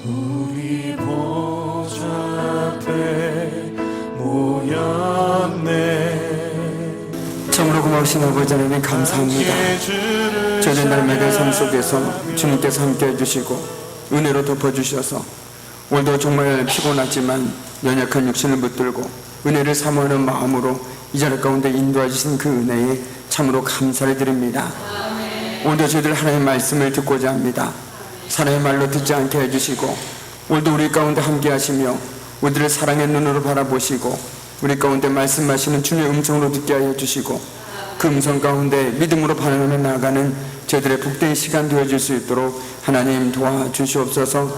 우리 보좌 앞에 모였네. 참으로 고마우신 아버지 하나님 감사합니다. 저희 날마다 삶 속에서 주님께서 함께 해주시고 은혜로 덮어주셔서 오늘도 정말 피곤하지만 연약한 육신을 붙들고 은혜를 사모하는 마음으로 이 자리 가운데 인도해 주신 그 은혜에 참으로 감사를 드립니다. 오늘도 저희들 하나님의 말씀을 듣고자 합니다. 사람의 말로 듣지 않게 해주시고 오늘도 우리 가운데 함께 하시며 우리들을 사랑의 눈으로 바라보시고 우리 가운데 말씀하시는 주님의 음성으로 듣게 하여 주시고 그 음성 가운데 믿음으로 반응하며 나아가는 저희들의 복된 시간 되어질 수 있도록 하나님 도와주시옵소서.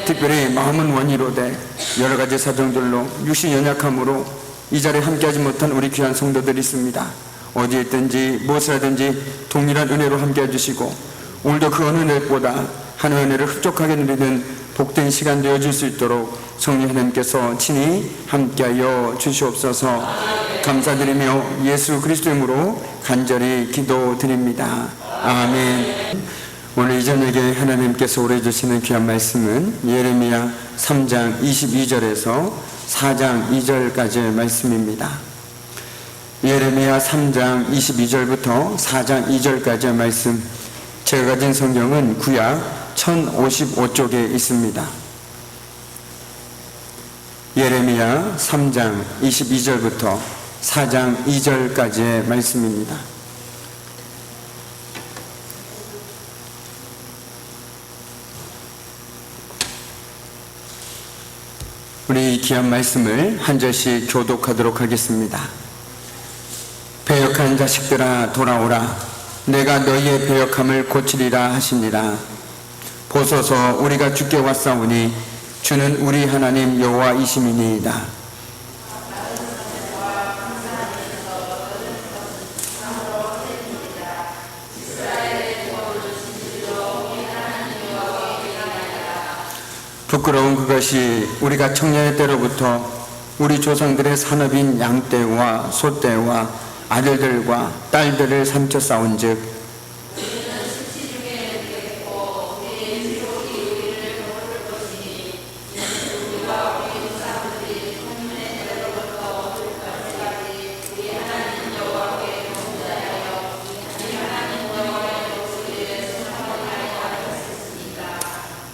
특별히 마음은 원이로되 여러가지 사정들로 육신 연약함으로 이 자리에 함께하지 못한 우리 귀한 성도들이 있습니다. 어디에 있든지 무엇을 하든지 동일한 은혜로 함께 해주시고 오늘도 그 어느 은혜보다 하나님의 은혜를 흡족하게 누리는 복된 시간 되어질 수 있도록 성령 하나님께서 친히 함께하여 주시옵소서. 감사드리며 예수 그리스도 이름으로 간절히 기도드립니다. 아멘. 오늘 이 저녁에 하나님께서 오래 주시는 귀한 말씀은 예레미야 3장 22절에서 4장 2절까지의 말씀입니다. 예레미야 3장 22절부터 4장 2절까지의 말씀, 제가 가진 성경은 구약 1055쪽에 있습니다. 예레미야 3장 22절부터 4장 2절까지의 말씀입니다. 우리 이 귀한 말씀을 한 절씩 교독하도록 하겠습니다. 배역한 자식들아 돌아오라. 내가 너희의 배역함을 고치리라 하시니라. 보소서 우리가 주께 왔사오니 주는 우리 하나님 여호와이심이니이다. 부끄러운 그것이 우리가 청년의 때로부터 우리 조상들의 산업인 양떼와 소떼와 아들들과 딸들을 삼켜 싸운즉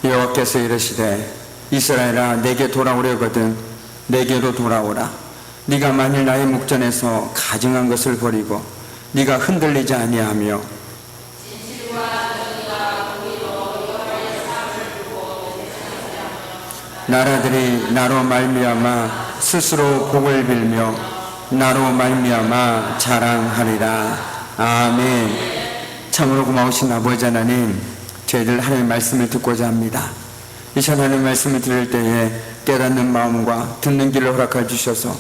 여호와께서 이르시되 이스라엘아 내게 돌아오려거든 내게로 돌아오라. 네가 만일 나의 목전에서 가증한 것을 버리고 네가 흔들리지 아니하며 나라들이 나로 말미암아 스스로 복을 빌며 나로 말미암아 자랑하리라. 아멘. 참으로 고마우신 아버지 하나님, 저희들 하나님의 말씀을 듣고자 합니다. 이 시간 하나님의 말씀을 들을 때에 깨닫는 마음과 듣는 길을 허락해 주셔서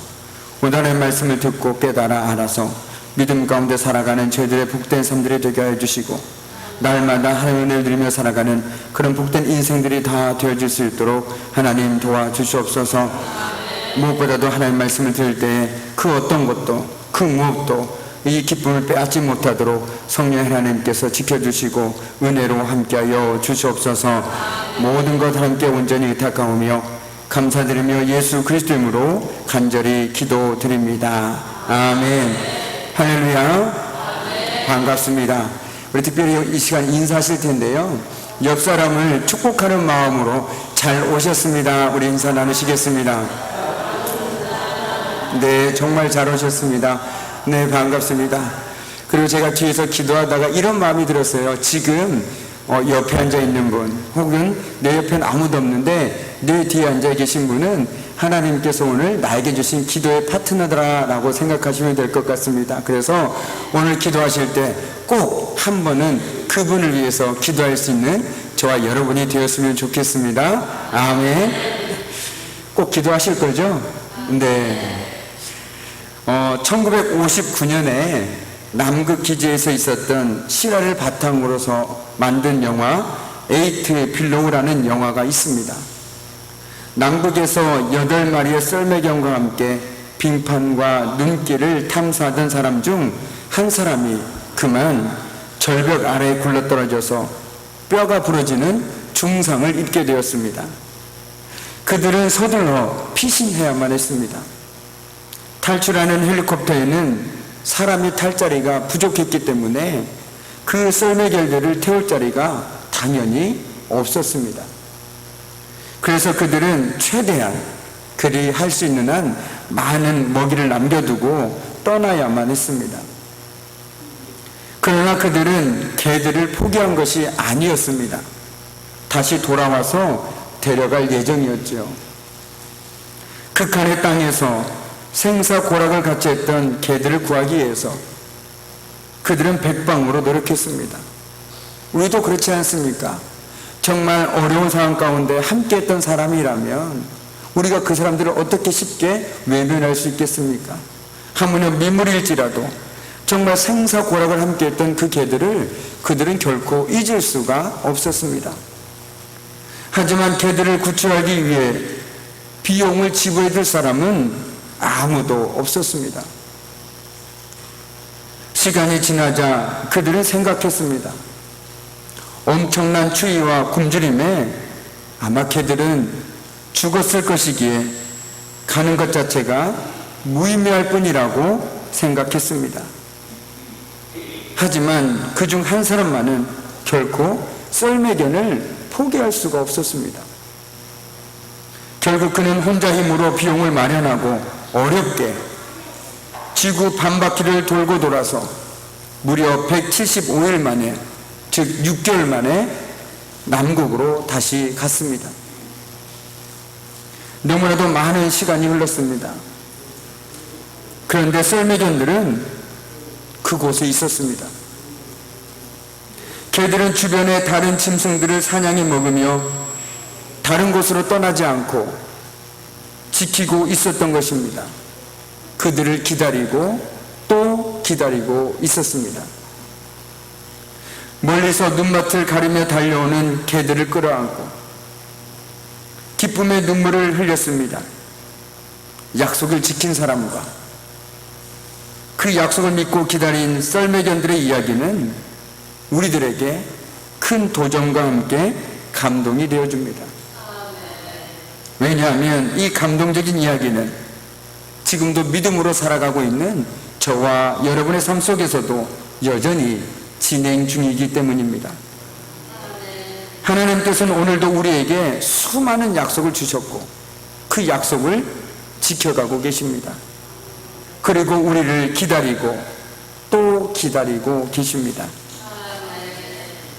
오늘 하나님의 말씀을 듣고 깨달아 알아서 믿음 가운데 살아가는 저희들의 복된 삶들이 되게 해 주시고 날마다 하나님의 은혜를 누리며 살아가는 그런 복된 인생들이 다 되어질 수 있도록 하나님 도와주시옵소서. 무엇보다도 하나님의 말씀을 들을 때에 그 어떤 것도 그 무엇도 이 기쁨을 빼앗지 못하도록 성령 하나님께서 지켜주시고 은혜로 함께하여 주시옵소서. 모든 것 함께 온전히 의탁하오며 감사드리며 예수 그리스도 이름으로 간절히 기도드립니다. 아멘. 할렐루야. 반갑습니다. 우리 특별히 이 시간 인사하실 텐데요, 옆 사람을 축복하는 마음으로 잘 오셨습니다. 우리 인사 나누시겠습니다. 네, 정말 잘 오셨습니다. 네, 반갑습니다. 그리고 제가 뒤에서 기도하다가 이런 마음이 들었어요. 지금 옆에 앉아 있는 분, 혹은 내 옆에는 아무도 없는데 내 뒤에 앉아 계신 분은 하나님께서 오늘 나에게 주신 기도의 파트너다라고 생각하시면 될 것 같습니다. 그래서 오늘 기도하실 때 꼭 한 번은 그분을 위해서 기도할 수 있는 저와 여러분이 되었으면 좋겠습니다. 아멘. 꼭 기도하실 거죠? 네. 1959년에 남극 기지에서 있었던 실화를 바탕으로서 만든 영화 에이트 빌로우라는 영화가 있습니다. 남극에서 8마리의 썰매경과 함께 빙판과 눈길을 탐사하던 사람 중 한 사람이 그만 절벽 아래에 굴러떨어져서 뼈가 부러지는 중상을 입게 되었습니다. 그들은 서둘러 피신해야만 했습니다. 탈출하는 헬리콥터에는 사람이 탈 자리가 부족했기 때문에 그 썰매결들을 태울 자리가 당연히 없었습니다. 그래서 그들은 최대한 그리 할 수 있는 한 많은 먹이를 남겨두고 떠나야만 했습니다. 그러나 그들은 개들을 포기한 것이 아니었습니다. 다시 돌아와서 데려갈 예정이었죠. 극한의 땅에서 생사고락을 같이 했던 개들을 구하기 위해서 그들은 백방으로 노력했습니다. 우리도 그렇지 않습니까? 정말 어려운 상황 가운데 함께 했던 사람이라면 우리가 그 사람들을 어떻게 쉽게 외면할 수 있겠습니까? 하물며 미물일지라도 정말 생사고락을 함께 했던 그 개들을 그들은 결코 잊을 수가 없었습니다. 하지만 개들을 구출하기 위해 비용을 지불해 줄 사람은 아무도 없었습니다. 시간이 지나자 그들은 생각했습니다. 엄청난 추위와 굶주림에 아마 개들은 죽었을 것이기에 가는 것 자체가 무의미할 뿐이라고 생각했습니다. 하지만 그중 한 사람만은 결코 썰매견을 포기할 수가 없었습니다. 결국 그는 혼자 힘으로 비용을 마련하고 어렵게 지구 반바퀴를 돌고 돌아서 무려 175일 만에, 즉 6개월 만에 남극으로 다시 갔습니다. 너무나도 많은 시간이 흘렀습니다. 그런데 썰매견들은 그곳에 있었습니다. 개들은 주변의 다른 짐승들을 사냥해 먹으며 다른 곳으로 떠나지 않고 지키고 있었던 것입니다. 그들을 기다리고 또 기다리고 있었습니다. 멀리서 눈밭을 가리며 달려오는 개들을 끌어안고 기쁨의 눈물을 흘렸습니다. 약속을 지킨 사람과 그 약속을 믿고 기다린 썰매견들의 이야기는 우리들에게 큰 도전과 함께 감동이 되어줍니다. 왜냐하면 이 감동적인 이야기는 지금도 믿음으로 살아가고 있는 저와 여러분의 삶 속에서도 여전히 진행 중이기 때문입니다. 하나님께서는 오늘도 우리에게 수많은 약속을 주셨고 그 약속을 지켜가고 계십니다. 그리고 우리를 기다리고 또 기다리고 계십니다.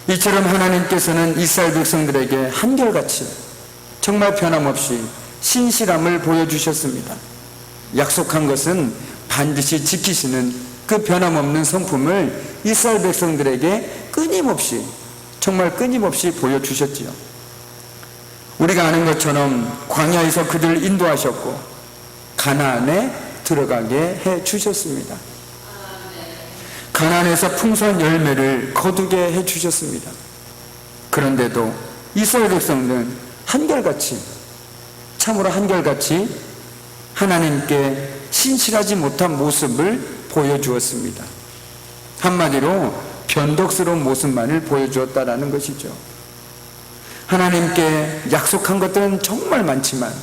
이처럼 하나님께서는 이스라엘 백성들에게 한결같이 정말 변함없이 신실함을 보여주셨습니다. 약속한 것은 반드시 지키시는 그 변함없는 성품을 이스라엘 백성들에게 끊임없이, 정말 끊임없이 보여주셨지요. 우리가 아는 것처럼 광야에서 그들을 인도하셨고 가나안에 들어가게 해 주셨습니다. 가나안에서 풍성한 열매를 거두게 해 주셨습니다. 그런데도 이스라엘 백성들은 한결같이, 참으로 한결같이 하나님께 신실하지 못한 모습을 보여주었습니다. 한마디로 변덕스러운 모습만을 보여주었다라는 것이죠. 하나님께 약속한 것들은 정말 많지만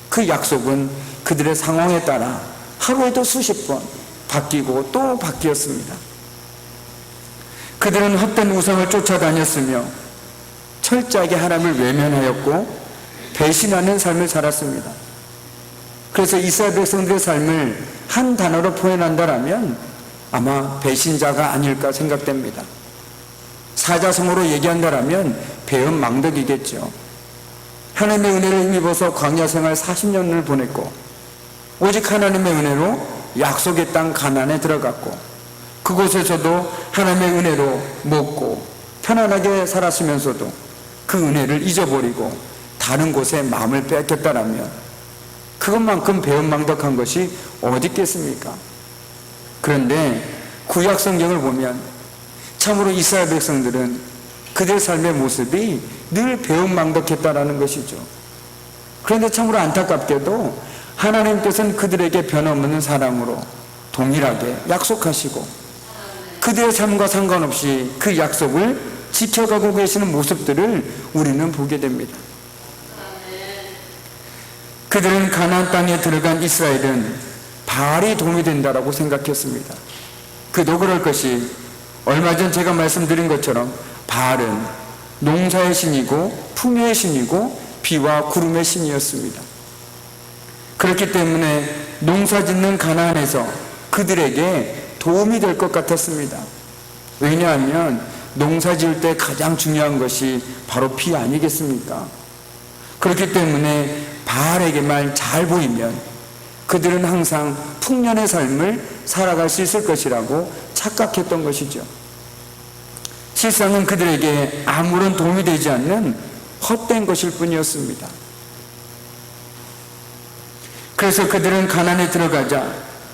그 약속은 그들의 상황에 따라 하루에도 수십 번 바뀌고 또 바뀌었습니다. 그들은 헛된 우상을 쫓아다녔으며 철저하게 하나님을 외면하였고 배신하는 삶을 살았습니다. 그래서 이스라엘 백성들의 삶을 한 단어로 표현한다면 아마 배신자가 아닐까 생각됩니다. 사자성어로 얘기한다면 배은망덕이겠죠. 하나님의 은혜를 힘입어서 광야 생활 40년을 보냈고 오직 하나님의 은혜로 약속의 땅 가나안에 들어갔고 그곳에서도 하나님의 은혜로 먹고 편안하게 살았으면서도 그 은혜를 잊어버리고 다른 곳에 마음을 뺏겼다라면 그것만큼 배은망덕한 것이 어디 있겠습니까? 그런데 구약 성경을 보면 참으로 이스라엘 백성들은 그들 삶의 모습이 늘 배은망덕했다라는 것이죠. 그런데 참으로 안타깝게도 하나님께서는 그들에게 변함없는 사랑으로 동일하게 약속하시고 그들의 삶과 상관없이 그 약속을 지켜가고 계시는 모습들을 우리는 보게 됩니다. 그들은 가나안 땅에 들어간 이스라엘은 바알이 도움이 된다라고 생각했습니다. 그도 그럴 것이, 얼마 전 제가 말씀드린 것처럼 바알은 농사의 신이고 풍요의 신이고 비와 구름의 신이었습니다. 그렇기 때문에 농사 짓는 가나안에서 그들에게 도움이 될 것 같았습니다. 왜냐하면 농사 지을 때 가장 중요한 것이 바로 비 아니겠습니까? 그렇기 때문에 바알에게만 잘 보이면 그들은 항상 풍년의 삶을 살아갈 수 있을 것이라고 착각했던 것이죠. 실상은 그들에게 아무런 도움이 되지 않는 헛된 것일 뿐이었습니다. 그래서 그들은 가나안에 들어가자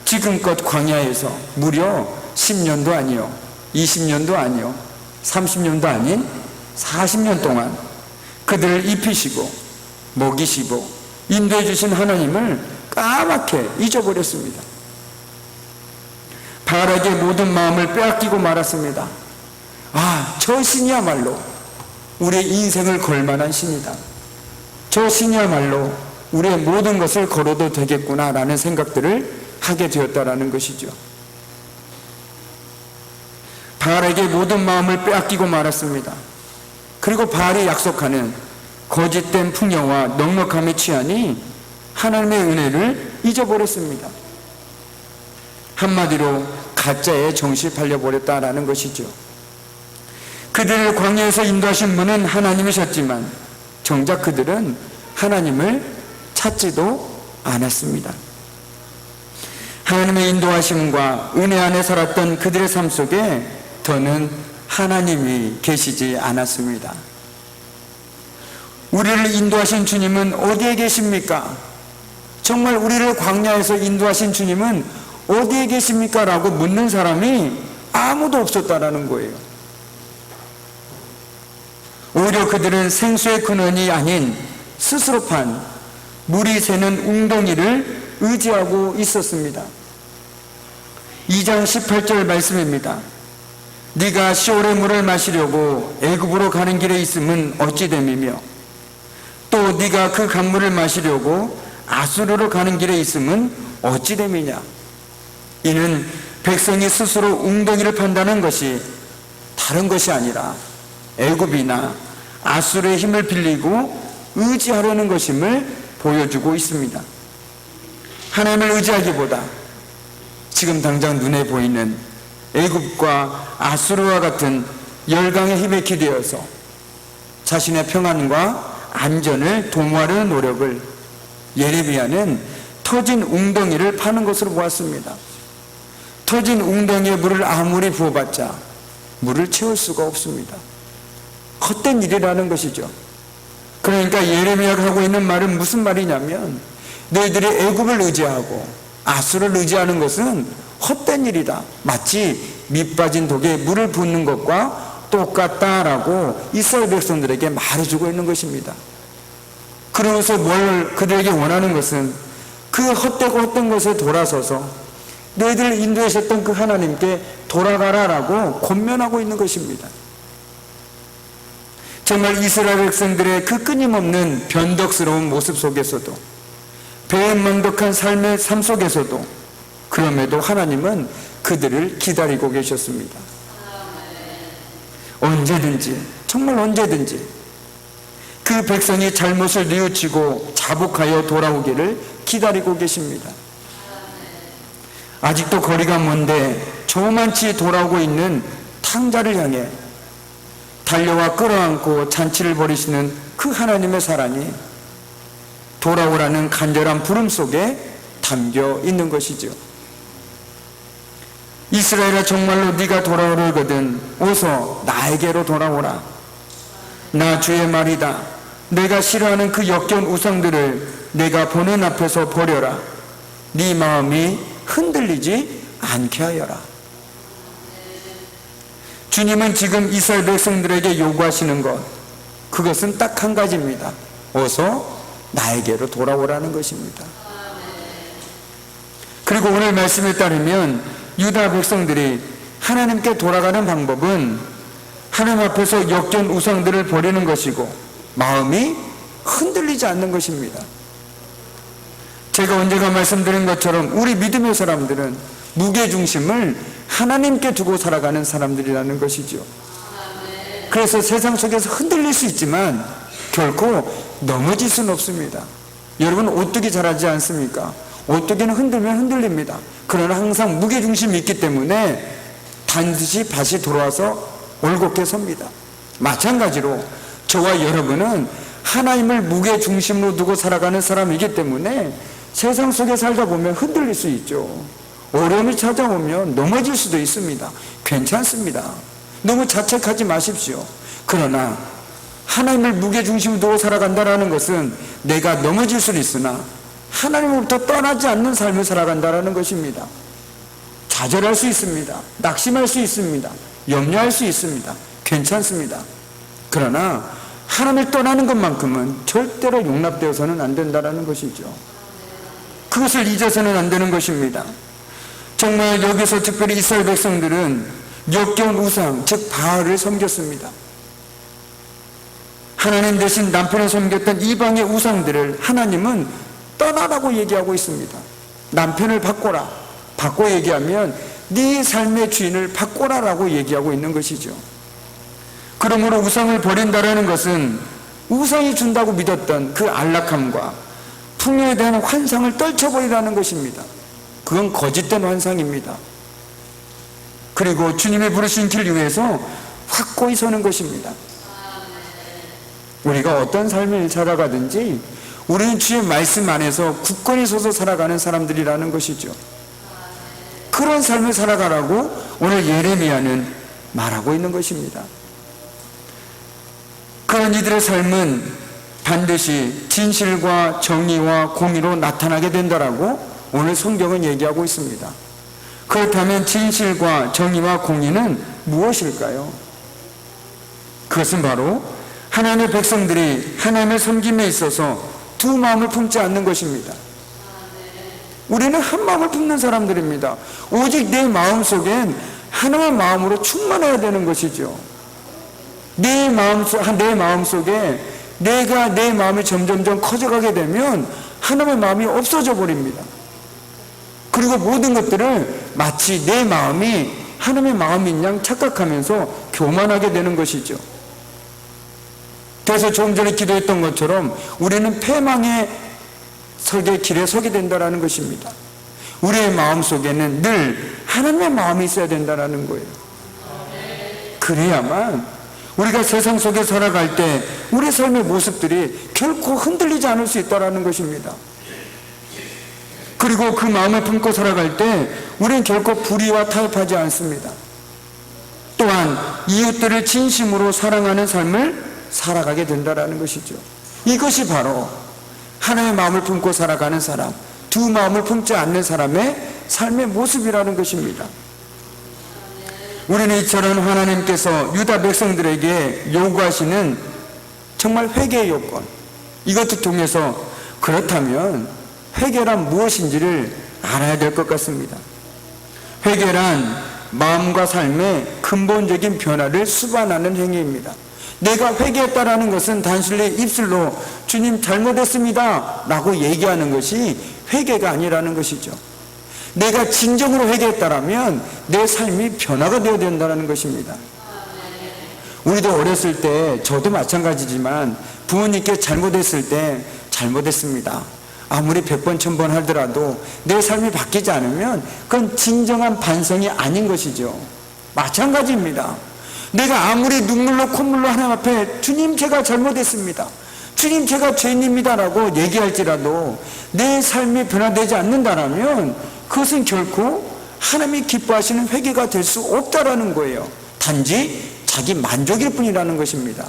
지금껏 광야에서 무려 10년도 아니요, 20년도 아니요, 30년도 아닌 40년 동안 그들을 입히시고 먹이시고 인도해 주신 하나님을 까맣게 잊어버렸습니다. 바알에게 모든 마음을 빼앗기고 말았습니다. 아, 저 신이야말로 우리의 인생을 걸만한 신이다. 저 신이야말로 우리의 모든 것을 걸어도 되겠구나라는 생각들을 하게 되었다라는 것이죠. 바알에게 모든 마음을 빼앗기고 말았습니다. 그리고 바알이 약속하는 거짓된 풍요와 넉넉함에 취하니 하나님의 은혜를 잊어버렸습니다. 한마디로 가짜에 정신이 팔려버렸다라는 것이죠. 그들을 광야에서 인도하신 분은 하나님이셨지만 정작 그들은 하나님을 찾지도 않았습니다. 하나님의 인도하심과 은혜 안에 살았던 그들의 삶 속에 더는 하나님이 계시지 않았습니다. 우리를 인도하신 주님은 어디에 계십니까? 정말 우리를 광야에서 인도하신 주님은 어디에 계십니까? 라고 묻는 사람이 아무도 없었다라는 거예요. 오히려 그들은 생수의 근원이 아닌 스스로 판 물이 새는 웅덩이를 의지하고 있었습니다. 2장 18절 말씀입니다. 네가 시올의 물을 마시려고 애굽으로 가는 길에 있음은 어찌 됨이며 또 네가 그 강물을 마시려고 아수르로 가는 길에 있음은 어찌 됨이냐. 이는 백성이 스스로 웅덩이를 판다는 것이 다른 것이 아니라 애굽이나 아수르의 힘을 빌리고 의지하려는 것임을 보여주고 있습니다. 하나님을 의지하기보다 지금 당장 눈에 보이는 애굽과 아수르와 같은 열강의 힘에 기대어서 자신의 평안과 안전을 도모하려는 노력을 예레미야는 터진 웅덩이를 파는 것으로 보았습니다. 터진 웅덩이에 물을 아무리 부어봤자 물을 채울 수가 없습니다. 헛된 일이라는 것이죠. 그러니까 예레미야가 하고 있는 말은 무슨 말이냐면 너희들이 애굽을 의지하고 아수르를 의지하는 것은 헛된 일이다. 마치 밑 빠진 독에 물을 붓는 것과 똑같다라고 이스라엘 백성들에게 말해주고 있는 것입니다. 그러면서 뭘 그들에게 원하는 것은 그 헛되고 헛된 것에 돌아서서 너희들을 인도하셨던 그 하나님께 돌아가라라고 권면하고 있는 것입니다. 정말 이스라엘 백성들의 그 끊임없는 변덕스러운 모습 속에서도 배은망덕한 삶의 삶 속에서도 그럼에도 하나님은 그들을 기다리고 계셨습니다. 언제든지, 정말 언제든지 그 백성이 잘못을 뉘우치고 자복하여 돌아오기를 기다리고 계십니다. 아직도 거리가 먼데 조만치 돌아오고 있는 탕자를 향해 달려와 끌어안고 잔치를 벌이시는 그 하나님의 사랑이 돌아오라는 간절한 부름 속에 담겨 있는 것이죠. 이스라엘아, 정말로 네가 돌아오려거든 어서 나에게로 돌아오라. 나 주의 말이다. 내가 싫어하는 그 역겨운 우상들을 내가 보는 앞에서 버려라. 네 마음이 흔들리지 않게 하여라. 주님은 지금 이스라엘 백성들에게 요구하시는 것, 그것은 딱 한 가지입니다. 어서 나에게로 돌아오라는 것입니다. 그리고 오늘 말씀에 따르면 유다 백성들이 하나님께 돌아가는 방법은 하나님 앞에서 역전 우상들을 버리는 것이고 마음이 흔들리지 않는 것입니다. 제가 언제가 말씀드린 것처럼 우리 믿음의 사람들은 무게중심을 하나님께 두고 살아가는 사람들이라는 것이죠. 그래서 세상 속에서 흔들릴 수 있지만 결코 넘어질 수는 없습니다. 여러분 오뚜기 잘하지 않습니까? 오뚜기는 흔들면 흔들립니다. 그러나 항상 무게중심이 있기 때문에 반드시 다시 돌아와서 올곧게 섭니다. 마찬가지로 저와 여러분은 하나님을 무게중심으로 두고 살아가는 사람이기 때문에 세상 속에 살다 보면 흔들릴 수 있죠. 어려움이 찾아오면 넘어질 수도 있습니다. 괜찮습니다. 너무 자책하지 마십시오. 그러나 하나님을 무게중심으로 두고 살아간다는 것은 내가 넘어질 수는 있으나 하나님으로부터 떠나지 않는 삶을 살아간다는 것입니다. 좌절할 수 있습니다. 낙심할 수 있습니다. 염려할 수 있습니다. 괜찮습니다. 그러나 하나님을 떠나는 것만큼은 절대로 용납되어서는 안 된다는 것이죠. 그것을 잊어서는 안 되는 것입니다. 정말 여기서 특별히 이스라엘 백성들은 역겨운 우상, 즉 바알을 섬겼습니다. 하나님 대신 남편을 섬겼던 이방의 우상들을 하나님은 떠나라고 얘기하고 있습니다. 남편을 바꿔라. 바꿔 얘기하면 네 삶의 주인을 바꿔라라고 얘기하고 있는 것이죠. 그러므로 우상을 버린다라는 것은 우상이 준다고 믿었던 그 안락함과 풍요에 대한 환상을 떨쳐버리라는 것입니다. 그건 거짓된 환상입니다. 그리고 주님의 부르신 길 위에서 확고히 서는 것입니다. 우리가 어떤 삶을 살아가든지 우리는 주의 말씀 안에서 굳건히 서서 살아가는 사람들이라는 것이죠. 그런 삶을 살아가라고 오늘 예레미야는 말하고 있는 것입니다. 그런 이들의 삶은 반드시 진실과 정의와 공의로 나타나게 된다라고 오늘 성경은 얘기하고 있습니다. 그렇다면 진실과 정의와 공의는 무엇일까요? 그것은 바로 하나님의 백성들이 하나님을 섬김에 있어서 두 마음을 품지 않는 것입니다. 우리는 한 마음을 품는 사람들입니다. 오직 내 마음속엔 하나님의 마음으로 충만해야 되는 것이죠. 내 마음속에 내 마음이 점점점 커져가게 되면 하나님의 마음이 없어져 버립니다. 그리고 모든 것들을 마치 내 마음이 하나님의 마음인 양 착각하면서 교만하게 되는 것이죠. 그래서 조금 전에 기도했던 것처럼 우리는 패망의 길에 서게 된다는 것입니다. 우리의 마음속에는 늘 하나님의 마음이 있어야 된다는 거예요. 그래야만 우리가 세상 속에 살아갈 때 우리 삶의 모습들이 결코 흔들리지 않을 수 있다는 것입니다. 그리고 그 마음을 품고 살아갈 때 우리는 결코 불의와 타협하지 않습니다. 또한 이웃들을 진심으로 사랑하는 삶을 살아가게 된다는 것이죠. 이것이 바로 하나님의 마음을 품고 살아가는 사람, 두 마음을 품지 않는 사람의 삶의 모습이라는 것입니다. 우리는 이처럼 하나님께서 유다 백성들에게 요구하시는 정말 회개의 요건, 이것을 통해서 그렇다면 회개란 무엇인지를 알아야 될 것 같습니다. 회개란 마음과 삶의 근본적인 변화를 수반하는 행위입니다. 내가 회개했다라는 것은 단순히 입술로 주님 잘못했습니다 라고 얘기하는 것이 회개가 아니라는 것이죠. 내가 진정으로 회개했다라면 내 삶이 변화가 되어야 된다는 것입니다. 우리도 어렸을 때, 저도 마찬가지지만 부모님께 잘못했을 때 잘못했습니다, 아무리 100번 1000번 하더라도 내 삶이 바뀌지 않으면 그건 진정한 반성이 아닌 것이죠. 마찬가지입니다. 내가 아무리 눈물로 콧물로 하나님 앞에 주님 제가 잘못했습니다, 주님 제가 죄인입니다라고 얘기할지라도 내 삶이 변화되지 않는다면 그것은 결코 하나님이 기뻐하시는 회개가 될 수 없다라는 거예요. 단지 자기 만족일 뿐이라는 것입니다.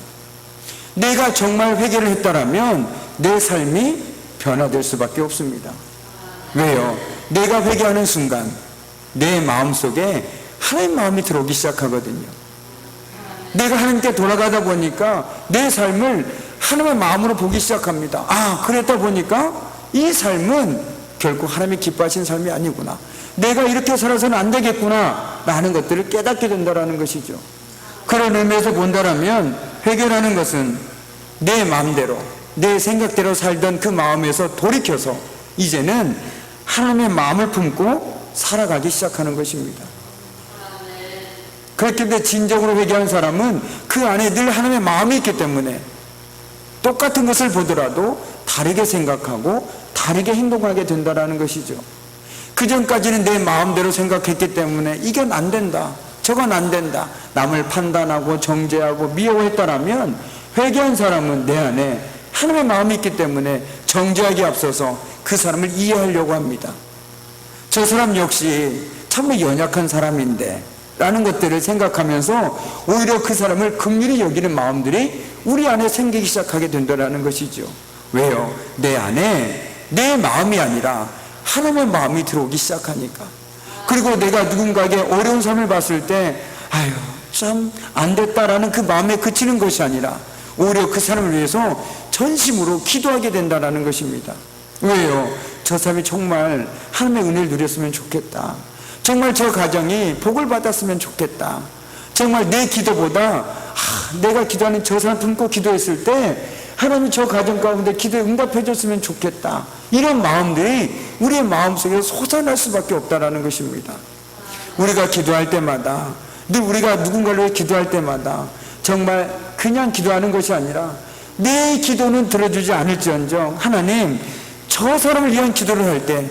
내가 정말 회개를 했다라면 내 삶이 변화될 수밖에 없습니다. 왜요? 내가 회개하는 순간 내 마음속에 하나님 마음이 들어오기 시작하거든요. 내가 하나님께 돌아가다 보니까 내 삶을 하나님의 마음으로 보기 시작합니다. 아, 그랬다 보니까 이 삶은 결국 하나님이 기뻐하시는 삶이 아니구나, 내가 이렇게 살아서는 안 되겠구나 라는 것들을 깨닫게 된다는 것이죠. 그런 의미에서 본다라면 회개라는 것은 내 마음대로 내 생각대로 살던 그 마음에서 돌이켜서 이제는 하나님의 마음을 품고 살아가기 시작하는 것입니다. 그렇기 때문에 진정으로 회개하는 사람은 그 안에 늘 하나님의 마음이 있기 때문에 똑같은 것을 보더라도 다르게 생각하고 다르게 행동하게 된다는 것이죠. 그 전까지는 내 마음대로 생각했기 때문에 이건 안 된다, 저건 안 된다, 남을 판단하고 정죄하고 미워했다라면 회개한 사람은 내 안에 하나님의 마음이 있기 때문에 정죄하기에 앞서서 그 사람을 이해하려고 합니다. 저 사람 역시 참 연약한 사람인데 라는 것들을 생각하면서 오히려 그 사람을 긍휼히 여기는 마음들이 우리 안에 생기기 시작하게 된다는 것이죠. 왜요? 내 안에 내 마음이 아니라 하나님의 마음이 들어오기 시작하니까. 그리고 내가 누군가에게 어려운 삶을 봤을 때 아유 참 안 됐다라는 그 마음에 그치는 것이 아니라 오히려 그 사람을 위해서 전심으로 기도하게 된다는 것입니다. 왜요? 저 사람이 정말 하나님의 은혜를 누렸으면 좋겠다, 정말 저 가정이 복을 받았으면 좋겠다, 정말 내 기도보다 내가 기도하는 저 사람 품고 기도했을 때 하나님이 저 가정 가운데 기도에 응답해 줬으면 좋겠다, 이런 마음들이 우리의 마음속에 솟아날 수밖에 없다는 것입니다. 우리가 기도할 때마다 늘 우리가 누군가를 위해 기도할 때마다 정말 그냥 기도하는 것이 아니라 내 기도는 들어주지 않을지언정 하나님 저 사람을 위한 기도를 할 때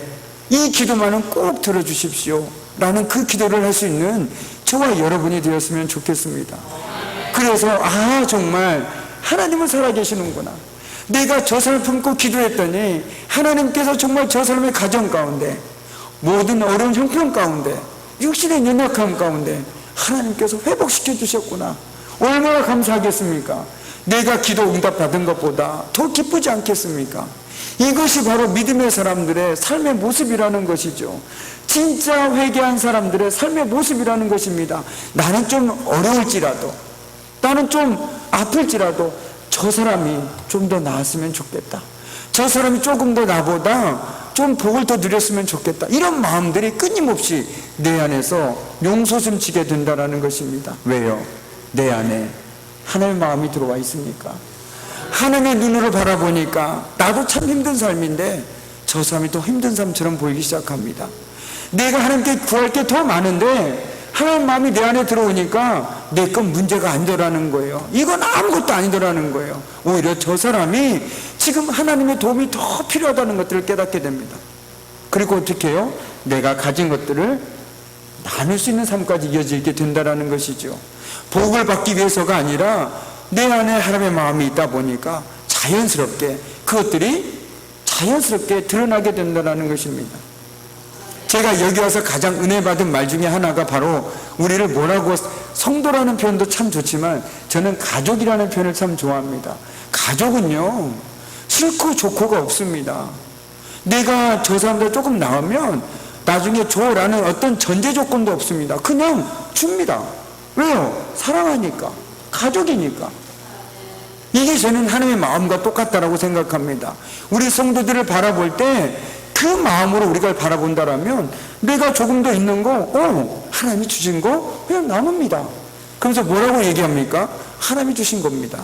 이 기도만은 꼭 들어주십시오 라는 그 기도를 할 수 있는 저와 여러분이 되었으면 좋겠습니다. 그래서 정말 하나님은 살아계시는구나, 내가 저 사람을 품고 기도했더니 하나님께서 정말 저 사람의 가정 가운데 모든 어려운 형편 가운데 육신의 연약함 가운데 하나님께서 회복시켜 주셨구나, 얼마나 감사하겠습니까? 내가 기도 응답 받은 것보다 더 기쁘지 않겠습니까? 이것이 바로 믿음의 사람들의 삶의 모습이라는 것이죠. 진짜 회개한 사람들의 삶의 모습이라는 것입니다. 나는 좀 어려울지라도, 나는 좀 아플지라도 저 사람이 좀 더 나았으면 좋겠다, 저 사람이 조금 더 나보다 좀 복을 더 누렸으면 좋겠다, 이런 마음들이 끊임없이 내 안에서 용솟음치게 된다는 것입니다. 왜요? 내 안에 하나님의 마음이 들어와 있으니까. 하나님의 눈으로 바라보니까 나도 참 힘든 삶인데 저 사람이 더 힘든 삶처럼 보이기 시작합니다. 내가 하나님께 구할 게 더 많은데 하나님 마음이 내 안에 들어오니까 내 건 문제가 아니더라는 거예요. 이건 아무것도 아니더라는 거예요. 오히려 저 사람이 지금 하나님의 도움이 더 필요하다는 것들을 깨닫게 됩니다. 그리고 어떻게 해요? 내가 가진 것들을 나눌 수 있는 삶까지 이어지게 된다는 것이죠. 복을 받기 위해서가 아니라 내 안에 하나님의 마음이 있다 보니까 자연스럽게 그것들이 자연스럽게 드러나게 된다는 것입니다. 제가 여기 와서 가장 은혜 받은 말 중에 하나가 바로 우리를 뭐라고, 성도라는 표현도 참 좋지만 저는 가족이라는 표현을 참 좋아합니다. 가족은요 싫고 좋고가 없습니다. 내가 저 사람들 조금 나오면 나중에 줘라는 어떤 전제 조건도 없습니다. 그냥 줍니다. 왜요? 사랑하니까, 가족이니까. 이게 저는 하나님의 마음과 똑같다라고 생각합니다. 우리 성도들을 바라볼 때 그 마음으로 우리가 바라본다라면 내가 조금 더 있는 거 하나님이 주신 거 그냥 나눕니다. 그래서 뭐라고 얘기합니까? 하나님이 주신 겁니다.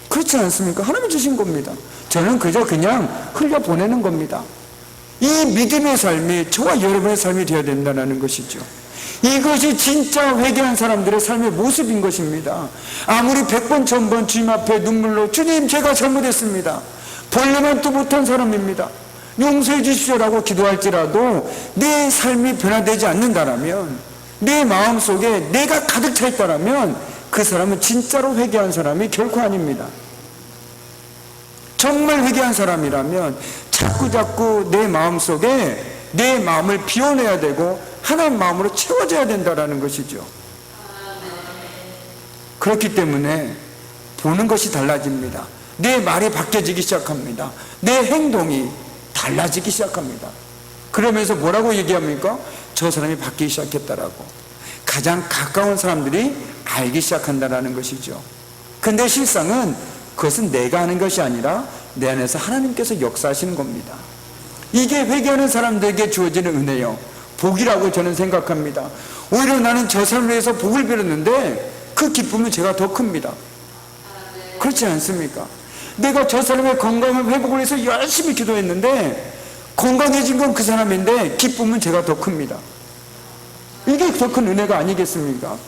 그렇지 않습니까? 하나님이 주신 겁니다. 저는 그냥 흘려보내는 겁니다. 이 믿음의 삶이 저와 여러분의 삶이 되어야 된다는 것이죠. 이것이 진짜 회개한 사람들의 삶의 모습인 것입니다. 아무리 100번 1000번 주님 앞에 눈물로 주님 제가 잘못했습니다, 벌레만도 못한 사람입니다, 용서해 주십시오라고 기도할지라도 내 삶이 변화되지 않는다라면, 내 마음속에 내가 가득 차 있다라면 그 사람은 진짜로 회개한 사람이 결코 아닙니다. 정말 회개한 사람이라면 자꾸자꾸 내 마음속에 내 마음을 비워내야 되고 하나님 마음으로 채워져야 된다는 것이죠. 그렇기 때문에 보는 것이 달라집니다. 내 말이 바뀌어지기 시작합니다. 내 행동이 달라지기 시작합니다. 그러면서 뭐라고 얘기합니까? 저 사람이 바뀌기 시작했다라고. 가장 가까운 사람들이 알기 시작한다는 것이죠. 근데 실상은 그것은 내가 하는 것이 아니라 내 안에서 하나님께서 역사하시는 겁니다. 이게 회개하는 사람들에게 주어지는 은혜요, 복이라고 저는 생각합니다. 오히려 나는 저 사람을 위해서 복을 빌었는데 그 기쁨은 제가 더 큽니다. 그렇지 않습니까? 내가 저 사람의 건강을 회복을 해서 열심히 기도했는데 건강해진 건 그 사람인데 기쁨은 제가 더 큽니다. 이게 더 큰 은혜가 아니겠습니까?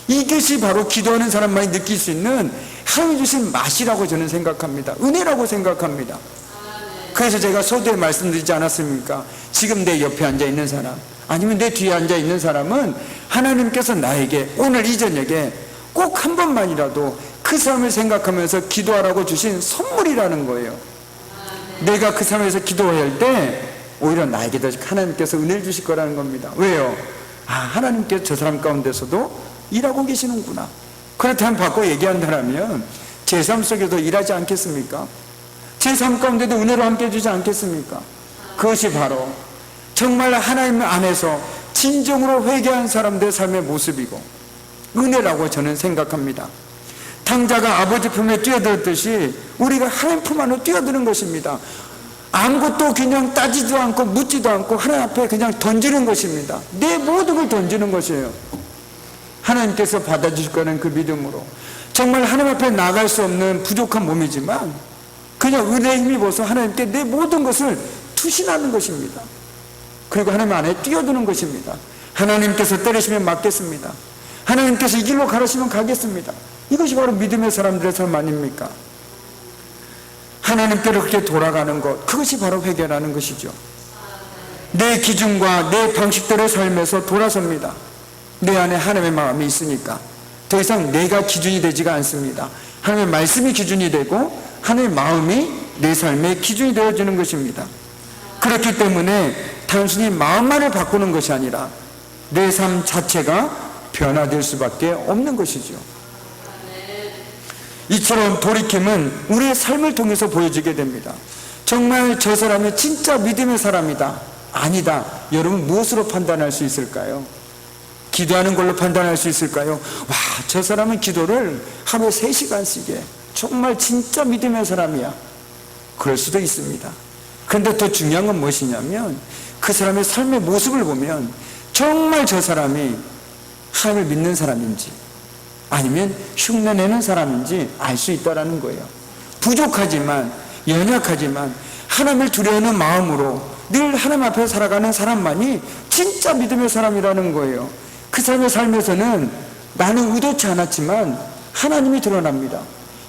이것이 바로 기도하는 사람만이 느낄 수 있는 하나님 주신 맛이라고 저는 생각합니다. 은혜라고 생각합니다. 그래서 제가 서두에 말씀드리지 않았습니까? 지금 내 옆에 앉아 있는 사람, 아니면 내 뒤에 앉아 있는 사람은 하나님께서 나에게 오늘 이 저녁에 꼭 한 번만이라도 그 사람을 생각하면서 기도하라고 주신 선물이라는 거예요. 내가 그 사람을 위해서 기도할 때 오히려 나에게도 하나님께서 은혜를 주실 거라는 겁니다. 왜요? 하나님께서 저 사람 가운데서도 일하고 계시는구나. 그렇다면 바꿔 얘기한다면 제 삶 속에도 일하지 않겠습니까? 제 삶 가운데도 은혜로 함께 해주지 않겠습니까? 그것이 바로 정말 하나님 안에서 진정으로 회개한 사람들의 삶의 모습이고 은혜라고 저는 생각합니다. 탕자가 아버지 품에 뛰어들었듯이 우리가 하나님 품 안으로 뛰어드는 것입니다. 아무것도 그냥 따지도 않고 묻지도 않고 하나님 앞에 그냥 던지는 것입니다. 내 모든 걸 던지는 것이에요. 하나님께서 받아주실 거는 그 믿음으로 정말 하나님 앞에 나갈 수 없는 부족한 몸이지만 그냥 은혜에 힘입어서 하나님께 내 모든 것을 투신하는 것입니다. 그리고 하나님 안에 뛰어드는 것입니다. 하나님께서 때리시면 맞겠습니다. 하나님께서 이 길로 가르시면 가겠습니다. 이것이 바로 믿음의 사람들의 삶 아닙니까? 하나님께로 그렇게 돌아가는 것, 그것이 바로 회개라는 것이죠. 내 기준과 내 방식대로의 삶에서 돌아섭니다. 내 안에 하나님의 마음이 있으니까 더 이상 내가 기준이 되지가 않습니다. 하나님의 말씀이 기준이 되고 하나님의 마음이 내 삶의 기준이 되어지는 것입니다. 그렇기 때문에 단순히 마음만을 바꾸는 것이 아니라 내 삶 자체가 변화될 수밖에 없는 것이죠. 이처럼 돌이킴은 우리의 삶을 통해서 보여지게 됩니다. 정말 저 사람이 진짜 믿음의 사람이다, 아니다, 여러분 무엇으로 판단할 수 있을까요? 기도하는 걸로 판단할 수 있을까요? 저 사람은 기도를 하루에 3시간씩 해, 정말 진짜 믿음의 사람이야. 그럴 수도 있습니다. 그런데 더 중요한 건 무엇이냐면 그 사람의 삶의 모습을 보면 정말 저 사람이 하나님을 믿는 사람인지 아니면 흉내내는 사람인지 알 수 있다는 거예요. 부족하지만 연약하지만 하나님을 두려워하는 마음으로 늘 하나님 앞에 살아가는 사람만이 진짜 믿음의 사람이라는 거예요. 그 사람의 삶에서는 나는 의도치 않았지만 하나님이 드러납니다.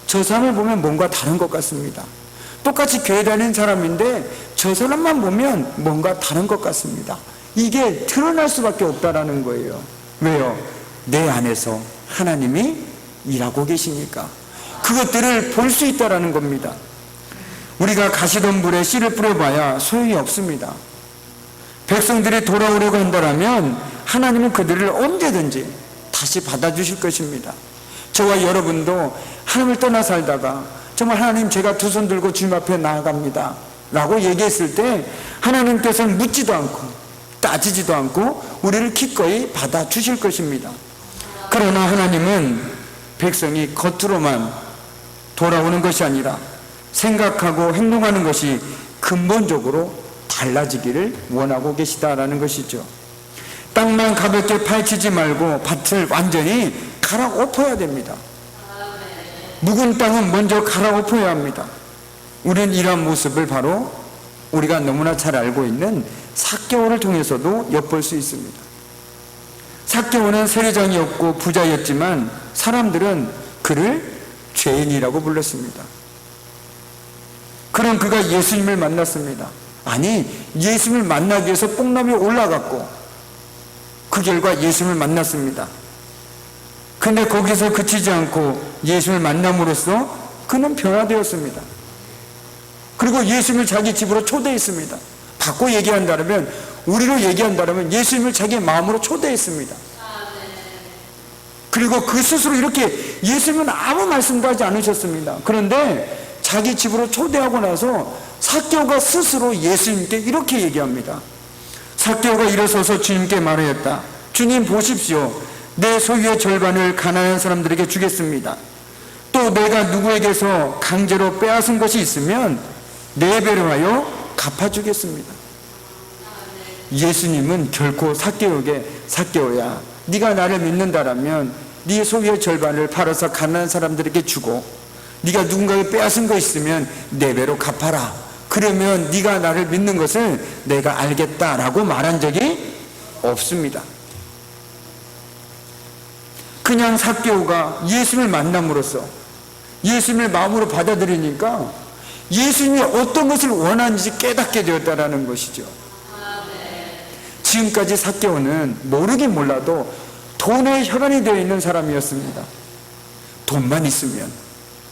저 사람을 보면 뭔가 다른 것 같습니다. 똑같이 교회 다니는 사람인데 저 사람만 보면 뭔가 다른 것 같습니다. 이게 드러날 수밖에 없다라는 거예요. 왜요? 내 안에서 하나님이 일하고 계시니까 그것들을 볼 수 있다라는 겁니다. 우리가 가시던 물에 씨를 뿌려봐야 소용이 없습니다. 백성들이 돌아오려고 한다면 하나님은 그들을 언제든지 다시 받아주실 것입니다. 저와 여러분도 하나님을 떠나 살다가 정말 하나님 제가 두 손 들고 주님 앞에 나아갑니다 라고 얘기했을 때 하나님께서는 묻지도 않고 따지지도 않고 우리를 기꺼이 받아주실 것입니다. 그러나 하나님은 백성이 겉으로만 돌아오는 것이 아니라 생각하고 행동하는 것이 근본적으로 달라지기를 원하고 계시다라는 것이죠. 땅만 가볍게 파헤치지 말고 밭을 완전히 갈아엎어야 됩니다. 묵은 땅은 먼저 갈아엎어야 합니다. 우리는 이러한 모습을 바로 우리가 너무나 잘 알고 있는 삭개오를 통해서도 엿볼 수 있습니다. 삭개오는 세리장이었고 부자였지만 사람들은 그를 죄인이라고 불렀습니다. 그런 그가 예수님을 만났습니다. 아니, 예수님을 만나기 위해서 뽕나무에 올라갔고 그 결과 예수님을 만났습니다. 근데 거기서 그치지 않고 예수님을 만남으로써 그는 변화되었습니다. 그리고 예수님을 자기 집으로 초대했습니다. 바꿔 얘기한다면, 우리로 얘기한다면 예수님을 자기 마음으로 초대했습니다. 그리고 그 스스로 이렇게 예수님은 아무 말씀도 하지 않으셨습니다. 그런데 자기 집으로 초대하고 나서 삭개오가 스스로 예수님께 이렇게 얘기합니다. 삭개오가 일어서서 주님께 말하였다. 주님 보십시오. 내 소유의 절반을 가난한 사람들에게 주겠습니다. 또 내가 누구에게서 강제로 빼앗은 것이 있으면 4배로 하여 갚아주겠습니다. 예수님은 결코 삭개오에게 삭개오야, 네가 나를 믿는다라면 네 소유의 절반을 팔아서 가난한 사람들에게 주고 네가 누군가에게 빼앗은 거 있으면 네 배로 갚아라. 그러면 네가 나를 믿는 것을 내가 알겠다라고 말한 적이 없습니다. 그냥 삭개오가 예수님을 만남으로써 예수님을 마음으로 받아들이니까 예수님이 어떤 것을 원하는지 깨닫게 되었다라는 것이죠. 지금까지 삭개오는 모르긴 몰라도 돈에 혈안이 되어 있는 사람이었습니다. 돈만 있으면,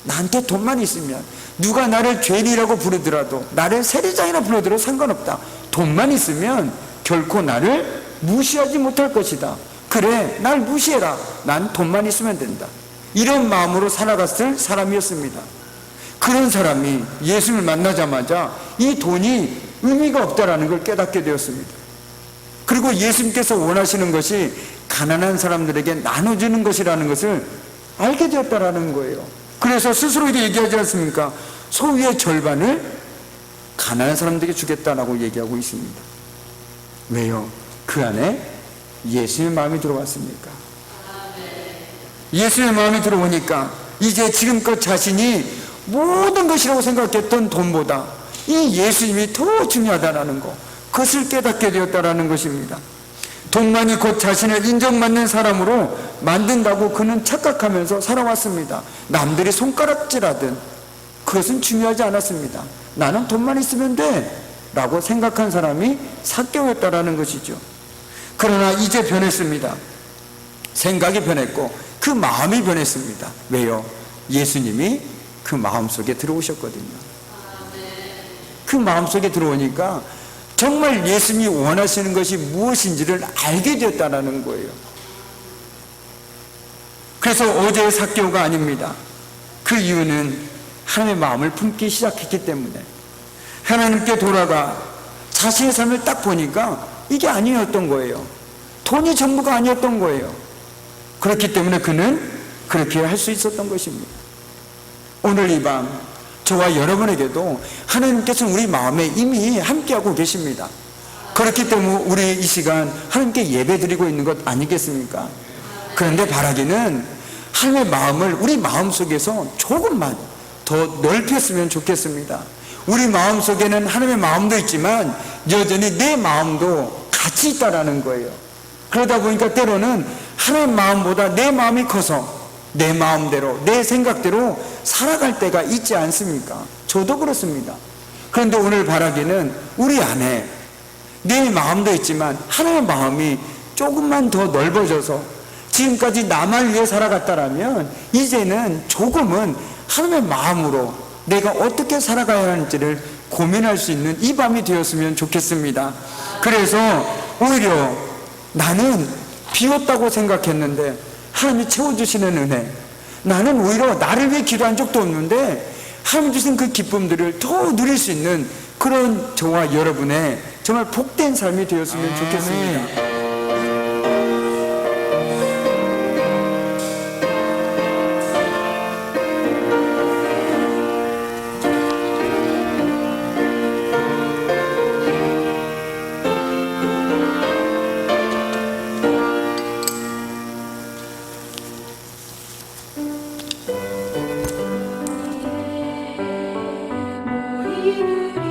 나한테 돈만 있으면, 누가 나를 죄인이라고 부르더라도, 나를 세리장이라 불러들어도 상관없다. 돈만 있으면 결코 나를 무시하지 못할 것이다. 그래, 날 무시해라. 난 돈만 있으면 된다. 이런 마음으로 살아갔을 사람이었습니다. 그런 사람이 예수님을 만나자마자 이 돈이 의미가 없다라는 걸 깨닫게 되었습니다. 그리고 예수님께서 원하시는 것이 가난한 사람들에게 나눠주는 것이라는 것을 알게 되었다라는 거예요. 그래서 스스로 이렇게 얘기하지 않습니까? 소유의 절반을 가난한 사람들에게 주겠다라고 얘기하고 있습니다. 왜요? 그 안에 예수님의 마음이 들어왔습니까? 예수님의 마음이 들어오니까 이제 지금껏 자신이 모든 것이라고 생각했던 돈보다 이 예수님이 더 중요하다는 거, 그것을 깨닫게 되었다는 것입니다. 돈만이 곧 자신을 인정받는 사람으로 만든다고 그는 착각하면서 살아왔습니다. 남들이 손가락질하든 그것은 중요하지 않았습니다. 나는 돈만 있으면 돼 라고 생각한 사람이 삭개오였다는 것이죠. 그러나 이제 변했습니다. 생각이 변했고 그 마음이 변했습니다. 왜요? 예수님이 그 마음속에 들어오셨거든요. 그 마음속에 들어오니까 정말 예수님이 원하시는 것이 무엇인지를 알게 되었다는 거예요. 그래서 어제의 삭개오가 아닙니다. 그 이유는 하나님의 마음을 품기 시작했기 때문에, 하나님께 돌아가 자신의 삶을 딱 보니까 이게 아니었던 거예요. 돈이 전부가 아니었던 거예요. 그렇기 때문에 그는 그렇게 할 수 있었던 것입니다. 오늘 이 밤 저와 여러분에게도 하나님께서는 우리 마음에 이미 함께하고 계십니다. 그렇기 때문에 우리 이 시간 하나님께 예배드리고 있는 것 아니겠습니까? 그런데 바라기는 하나님의 마음을 우리 마음속에서 조금만 더 넓혔으면 좋겠습니다. 우리 마음속에는 하나님의 마음도 있지만 여전히 내 마음도 같이 있다라는 거예요. 그러다 보니까 때로는 하나님의 마음보다 내 마음이 커서 내 마음대로, 내 생각대로 살아갈 때가 있지 않습니까? 저도 그렇습니다. 그런데 오늘 바라기는 우리 안에 내 마음도 있지만 하나님의 마음이 조금만 더 넓어져서 지금까지 나만 위해 살아갔다라면 이제는 조금은 하나님의 마음으로 내가 어떻게 살아가야 하는지를 고민할 수 있는 이 밤이 되었으면 좋겠습니다. 그래서 오히려 나는 비웠다고 생각했는데 하나님이 채워주시는 은혜, 나는 오히려 나를 위해 기도한 적도 없는데 하나님 주신 그 기쁨들을 더 누릴 수 있는 그런 저와 여러분의 정말 복된 삶이 되었으면 좋겠습니다. 모이는